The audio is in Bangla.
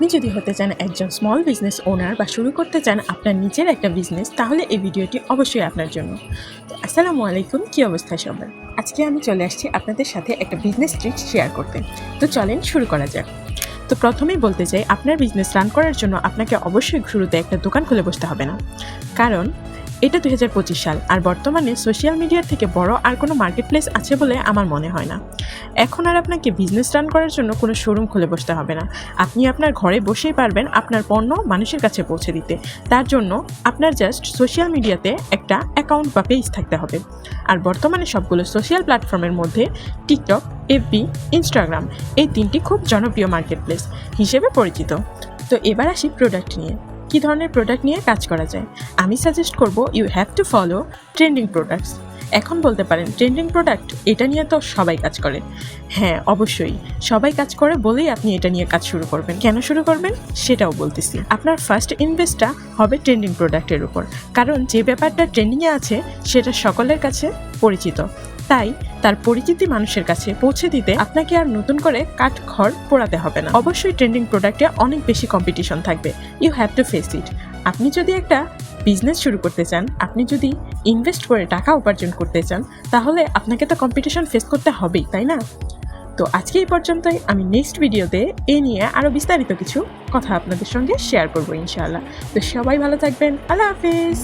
আপনি যদি হতে চান একজন স্মল বিজনেস ওনার বা শুরু করতে চান আপনার নিজের একটা বিজনেস, তাহলে এই ভিডিওটি অবশ্যই আপনার জন্য। তো আসসালামু আলাইকুম, কী অবস্থা সবার? আজকে আমি চলে আসছি আপনাদের সাথে একটা বিজনেস ট্রিক্স শেয়ার করতে। তো চলেন শুরু করা যাক। তো প্রথমেই বলতে চাই, আপনার বিজনেস রান করার জন্য আপনাকে অবশ্যই শুরুতে একটা দোকান খুলে বসতে হবে না, কারণ এটা 2025 সাল, আর বর্তমানে সোশ্যাল মিডিয়ার থেকে বড় আর কোনো মার্কেট প্লেস আছে বলে আমার মনে হয় না। এখন আর আপনাকে বিজনেস রান করার জন্য কোনো শোরুম খুলে বসতে হবে না। আপনি আপনার ঘরে বসেই পারবেন আপনার পণ্য মানুষের কাছে পৌঁছে দিতে। তার জন্য আপনার জাস্ট সোশ্যাল মিডিয়াতে একটা অ্যাকাউন্ট বা পেজ থাকতে হবে। আর বর্তমানে সবগুলো সোশ্যাল প্ল্যাটফর্মের মধ্যে টিকটক, এফবি, ইনস্টাগ্রাম এই তিনটি খুব জনপ্রিয় মার্কেট প্লেস হিসেবে পরিচিত। তো এবার আসি প্রোডাক্ট নিয়ে। কী ধরনের প্রোডাক্ট নিয়ে কাজ করা যায়? আমি সাজেস্ট করব you have to follow trending products. এখন বলতে পারেন ট্রেন্ডিং প্রোডাক্ট, এটা নিয়ে তো সবাই কাজ করে। হ্যাঁ, অবশ্যই সবাই কাজ করে বলেই আপনি এটা নিয়ে কাজ শুরু করবেন। কেন শুরু করবেন সেটাও বলতেছি। আপনার ফার্স্ট ইনভেস্টটা হবে ট্রেন্ডিং প্রোডাক্টের উপর, কারণ যে ব্যাপারটা ট্রেন্ডিংয়ে আছে সেটা সকলের কাছে পরিচিত। তাই তার পরিচিতি মানুষের কাছে পৌঁছে দিতে আপনাকে আর নতুন করে কাঠ খড় পোড়াতে হবে না। অবশ্যই ট্রেন্ডিং প্রোডাক্টে অনেক বেশি কম্পিটিশন থাকবে, you have to face it. আপনি যদি একটা বিজনেস শুরু করতে চান, আপনি যদি ইনভেস্ট করে টাকা উপার্জন করতে চান, তাহলে আপনাকে তো কম্পিটিশন ফেস করতে হবেই, তাই না? তো আজকে এই পর্যন্তই। আমি নেক্সট ভিডিওতে এ নিয়ে আরও বিস্তারিত কিছু কথা আপনাদের সঙ্গে শেয়ার করবো ইনশাআল্লাহ। তো সবাই ভালো থাকবেন। আল্লাহ হাফিজ।